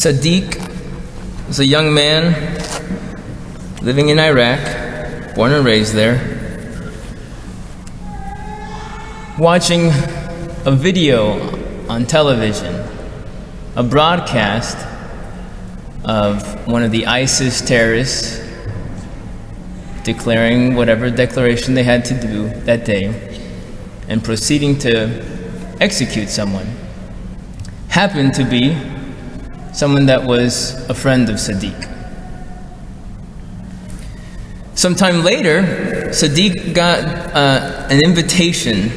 Sadiq was a young man living in Iraq, born and raised there, watching a video on television, a broadcast of one of the ISIS terrorists declaring whatever declaration they had to do that day and proceeding to execute someone. Happened to be someone that was a friend of Sadiq. Sometime later, Sadiq got an invitation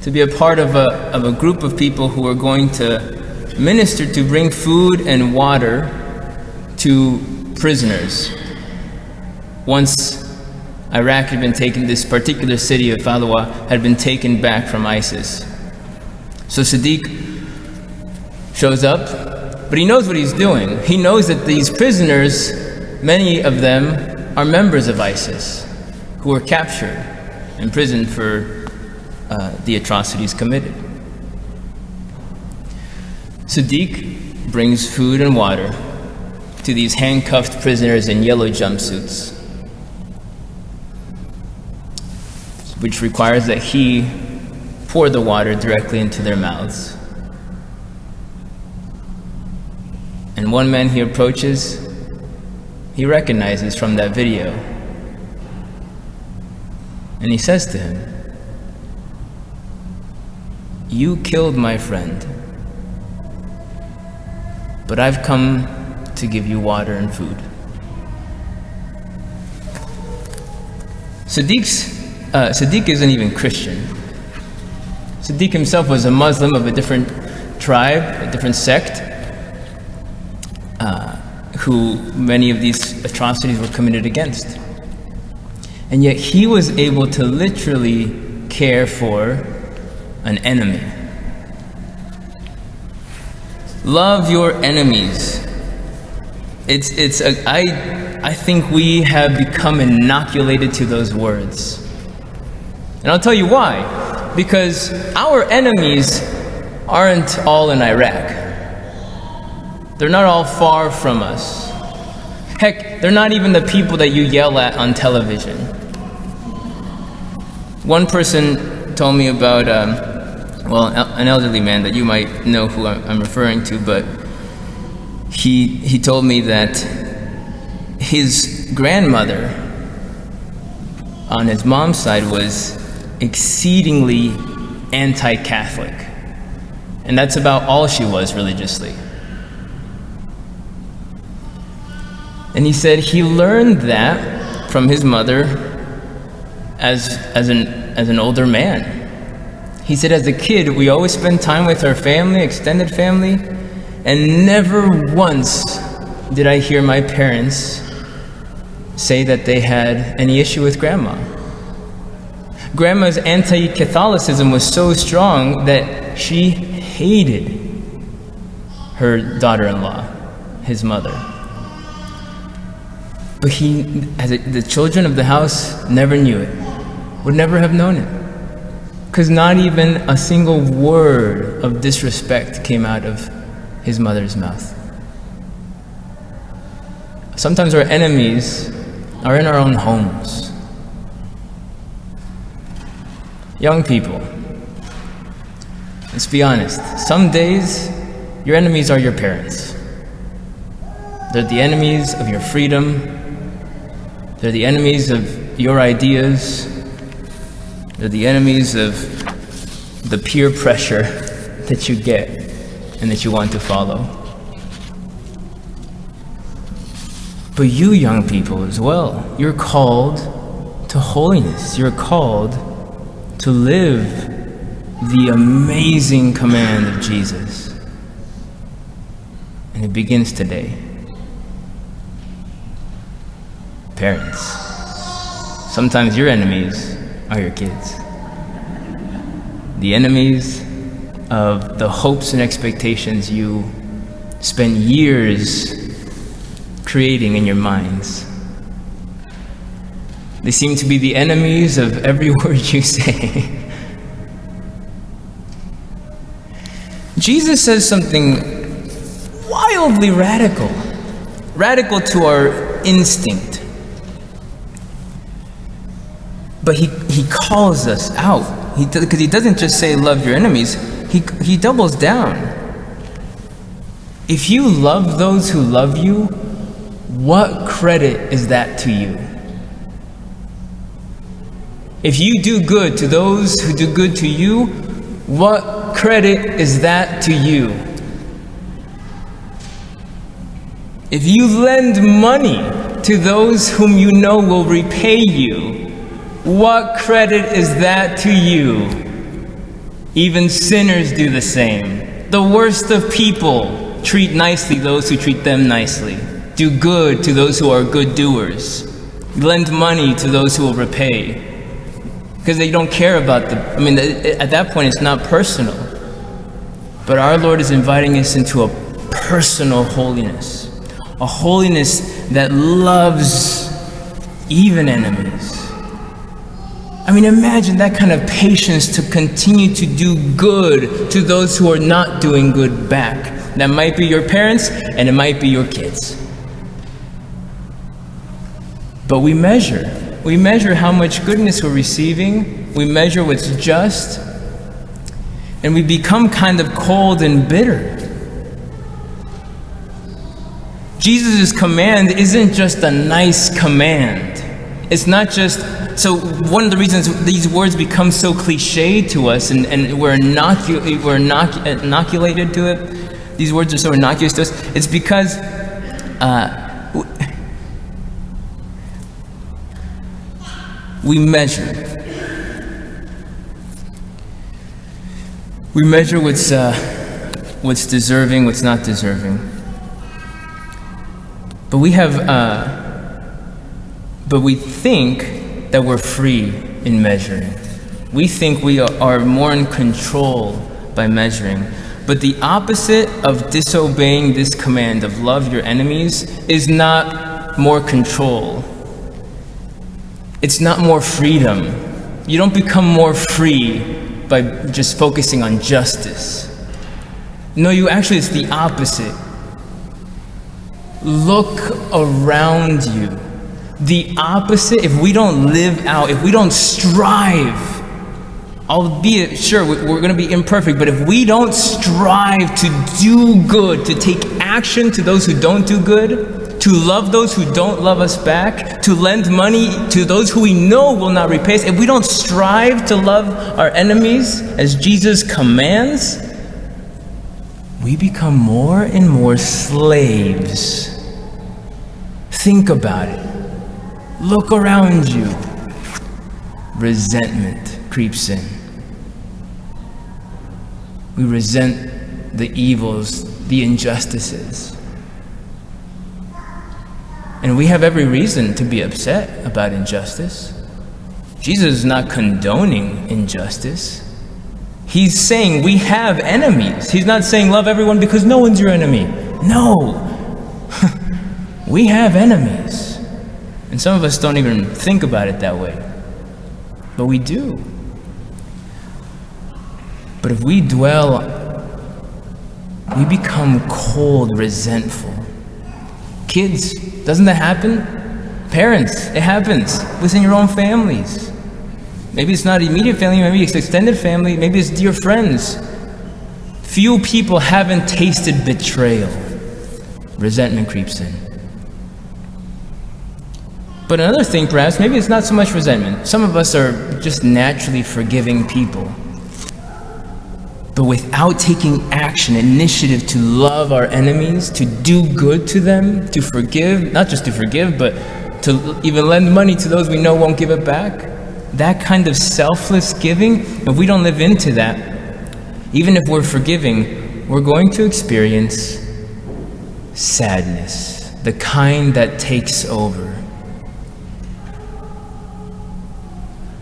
to be a part of a group of people who were going to minister to bring food and water to prisoners. Once Iraq had been taken, this particular city of Falwa had been taken back from ISIS. So Sadiq shows up, but he knows what he's doing. He knows that these prisoners, many of them are members of ISIS who were captured, imprisoned for the atrocities committed. Sadiq brings food and water to these handcuffed prisoners in yellow jumpsuits, which requires that he pour the water directly into their mouths. And one man he approaches, he recognizes from that video. And he says to him, "You killed my friend, but I've come to give you water and food." Sadiq isn't even Christian. Sadiq himself was a Muslim of a different tribe, a different sect, who many of these atrocities were committed against. And yet he was able to literally care for an enemy. Love your enemies. I think we have become inoculated to those words. And I'll tell you why. Because our enemies aren't all in Iraq. They're not all far from us. Heck, they're not even the people that you yell at on television. One person told me about, an elderly man that you might know who I'm referring to, but he told me that his grandmother on his mom's side was exceedingly anti-Catholic. And that's about all she was religiously. And he said he learned that from his mother as an older man. He said as a kid, we always spent time with our family, extended family, and never once did I hear my parents say that they had any issue with Grandma. Grandma's anti-Catholicism was so strong that she hated her daughter-in-law, his mother. But the children of the house never knew it, would never have known it. Because not even a single word of disrespect came out of his mother's mouth. Sometimes our enemies are in our own homes. Young people, let's be honest. Some days, your enemies are your parents. They're the enemies of your freedom. They're the enemies of your ideas. They're the enemies of the peer pressure that you get and that you want to follow. But you young people as well, you're called to holiness. You're called to live the amazing command of Jesus. And it begins today. Parents, sometimes your enemies are your kids. The enemies of the hopes and expectations you spend years creating in your minds. They seem to be the enemies of every word you say. Jesus says something wildly radical. Radical to our instinct. But he calls us out. Because he doesn't just say love your enemies, he doubles down. If you love those who love you, what credit is that to you? If you do good to those who do good to you, what credit is that to you? If you lend money to those whom you know will repay you, what credit is that to you? Even sinners do the same. The worst of people treat nicely those who treat them nicely. Do good to those who are good doers. Lend money to those who will repay. Because they don't care about at that point it's not personal. But our Lord is inviting us into a personal holiness. A holiness that loves even enemies. Imagine that kind of patience to continue to do good to those who are not doing good back. That might be your parents and it might be your kids. But we measure. We measure how much goodness we're receiving. We measure what's just. And we become kind of cold and bitter. Jesus' command isn't just a nice command. It's not just, so one of the reasons these words become so cliche to us and we're inoculated to it, these words are so innocuous to us, it's because we measure. We measure what's deserving, what's not deserving. But we think that we're free in measuring. We think we are more in control by measuring. But the opposite of disobeying this command of love your enemies is not more control. It's not more freedom. You don't become more free by just focusing on justice. No, it's the opposite. Look around you. The opposite, if we don't live out, if we don't strive, albeit, sure, we're going to be imperfect, but if we don't strive to do good, to take action to those who don't do good, to love those who don't love us back, to lend money to those who we know will not repay us, if we don't strive to love our enemies as Jesus commands, we become more and more slaves. Think about it. Look around you. Resentment creeps in. We resent the evils, the injustices. And we have every reason to be upset about injustice. Jesus is not condoning injustice. He's saying we have enemies. He's not saying love everyone because no one's your enemy. No. We have enemies. And some of us don't even think about it that way. But we do. But if we dwell, we become cold, resentful. Kids, doesn't that happen? Parents, it happens within your own families. Maybe it's not immediate family, maybe it's extended family, maybe it's dear friends. Few people haven't tasted betrayal. Resentment creeps in. But another thing, perhaps, maybe it's not so much resentment. Some of us are just naturally forgiving people. But without taking action, initiative to love our enemies, to do good to them, to forgive, not just to forgive, but to even lend money to those we know won't give it back, that kind of selfless giving, if we don't live into that, even if we're forgiving, we're going to experience sadness, the kind that takes over.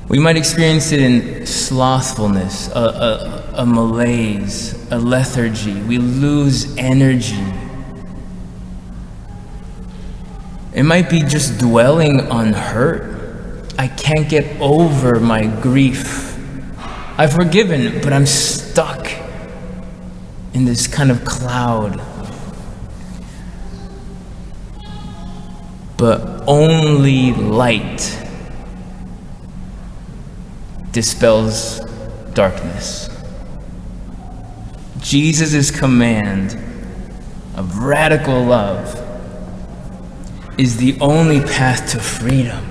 We might experience it in slothfulness, a malaise, a lethargy. We lose energy. It might be just dwelling on hurt. I can't get over my grief. I've forgiven, but I'm stuck in this kind of cloud. but only light dispels darkness. Jesus' command of radical love is the only path to freedom.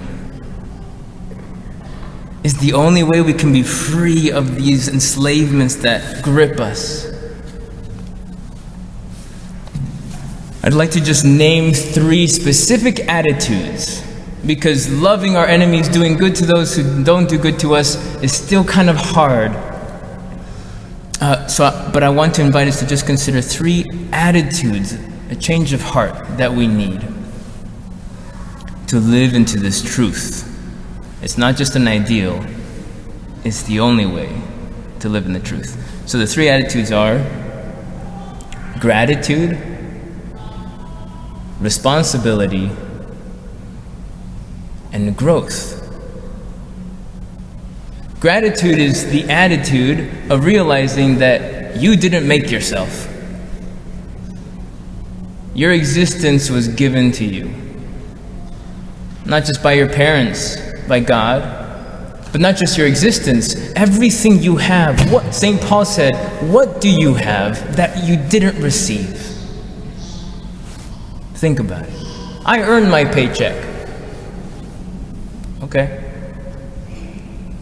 Is the only way we can be free of these enslavements that grip us. I'd like to just name 3 specific attitudes, because loving our enemies, doing good to those who don't do good to us, is still kind of hard. But I want to invite us to just consider 3 attitudes, a change of heart that we need to live into this truth. It's not just an ideal, it's the only way to live in the truth. So the 3 attitudes are gratitude, responsibility, and growth. Gratitude is the attitude of realizing that you didn't make yourself. Your existence was given to you. Not just by your parents, by God, but not just your existence, everything you have. What St. Paul said, what do you have that you didn't receive? Think about it. I earned my paycheck. Okay.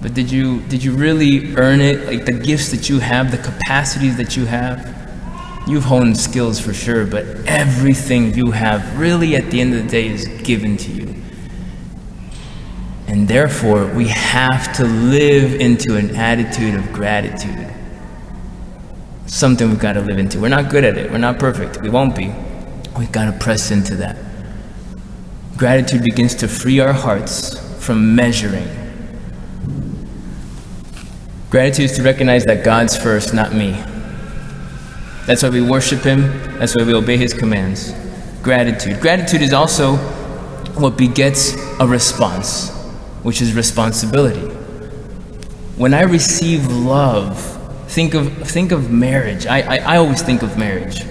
But did you really earn it? Like the gifts that you have, the capacities that you have? You've honed skills for sure, but everything you have really at the end of the day is given to you. And therefore, we have to live into an attitude of gratitude. Something we've got to live into. We're not good at it. We're not perfect. We won't be. We've got to press into that. Gratitude begins to free our hearts from measuring. Gratitude is to recognize that God's first, not me. That's why we worship Him. That's why we obey His commands. Gratitude. Gratitude is also what begets a response, which is responsibility. When I receive love, think of marriage. I always think of marriage.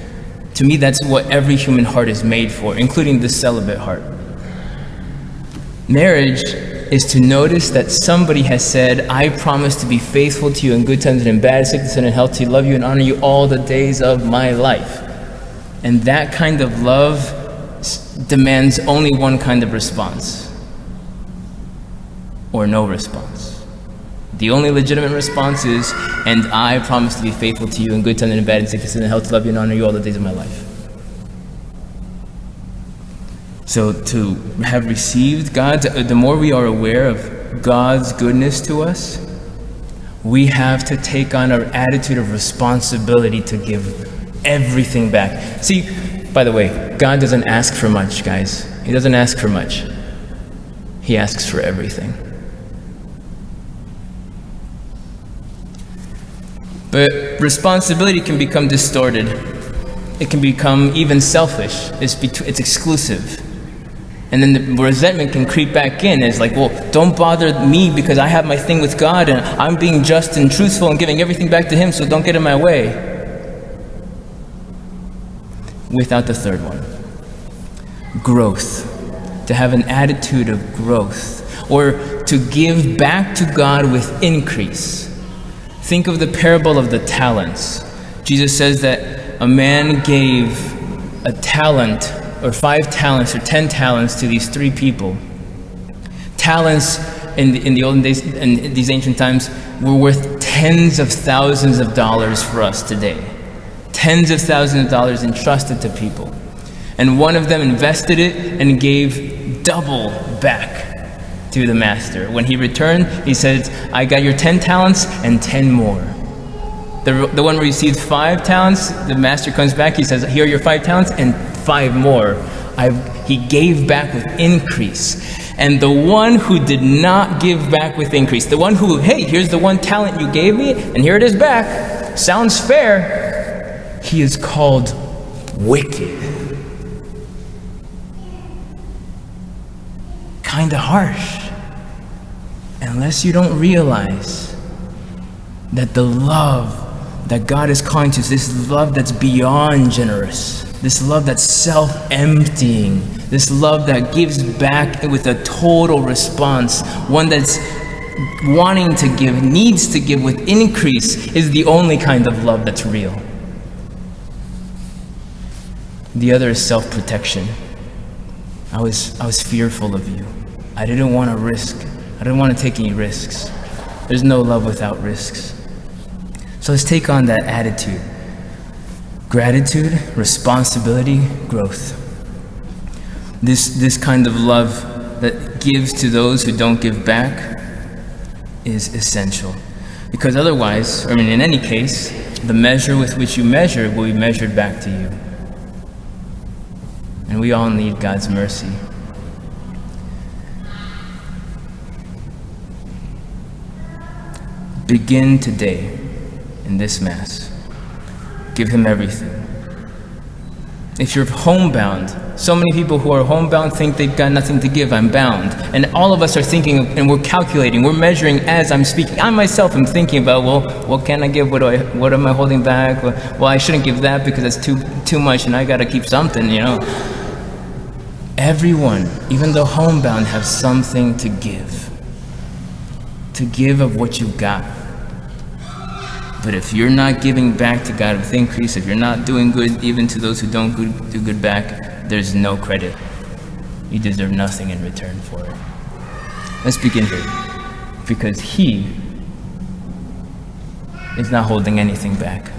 To me, that's what every human heart is made for, including the celibate heart. Marriage is to notice that somebody has said, I promise to be faithful to you in good times and in bad, sickness and in health, to love you and honor you all the days of my life. And that kind of love demands only one kind of response, or no response. The only legitimate response is, and I promise to be faithful to you in good times and in bad, in sickness and in health, to love you and honor you all the days of my life. So to have received God, the more we are aware of God's goodness to us, we have to take on our attitude of responsibility to give everything back. See, by the way, God doesn't ask for much, guys. He doesn't ask for much. He asks for everything. But responsibility can become distorted. It can become even selfish. It's exclusive. And then the resentment can creep back in. It's like, well, don't bother me because I have my thing with God and I'm being just and truthful and giving everything back to Him, so don't get in my way. Without the third one, growth. To have an attitude of growth, or to give back to God with increase. Think of the parable of the talents. Jesus says that a man gave a talent, or 5 talents, or 10 talents to these 3 people. Talents in the olden days, in these ancient times, were worth tens of thousands of dollars for us today. Tens of thousands of dollars entrusted to people. And one of them invested it and gave double back to the master. When he returned, he said, I got your 10 talents and 10 more. The one who received 5 talents, the master comes back, he says, here are your 5 talents and 5 more. He gave back with increase. And the one who did not give back with increase, the one who, hey, here's the 1 talent you gave me, and here it is back, sounds fair, he is called wicked. Kinda harsh. Unless you don't realize that the love that God is calling to is this love that's beyond generous. this love that's self-emptying, this love that gives back with a total response, one that's wanting to give, needs to give with increase, is the only kind of love that's real. The other is self-protection. I was fearful of you. I didn't want to risk. I didn't want to take any risks. There's no love without risks. So let's take on that attitude. Gratitude, responsibility, growth. This kind of love that gives to those who don't give back is essential. Because otherwise, I mean, in any case, the measure with which you measure will be measured back to you. And we all need God's mercy. Begin today in this Mass. Give Him everything. If you're homebound, so many people who are homebound think they've got nothing to give. I'm bound. And all of us are thinking, and we're calculating, we're measuring as I'm speaking. I myself am thinking about, well, what can I give? What am I holding back? Well, I shouldn't give that because it's too much, and I got to keep something, you know. Everyone, even the homebound, have something to give. To give of what you've got. But if you're not giving back to God with increase, if you're not doing good even to those who don't do good back, there's no credit. You deserve nothing in return for it. Let's begin here. Because He is not holding anything back.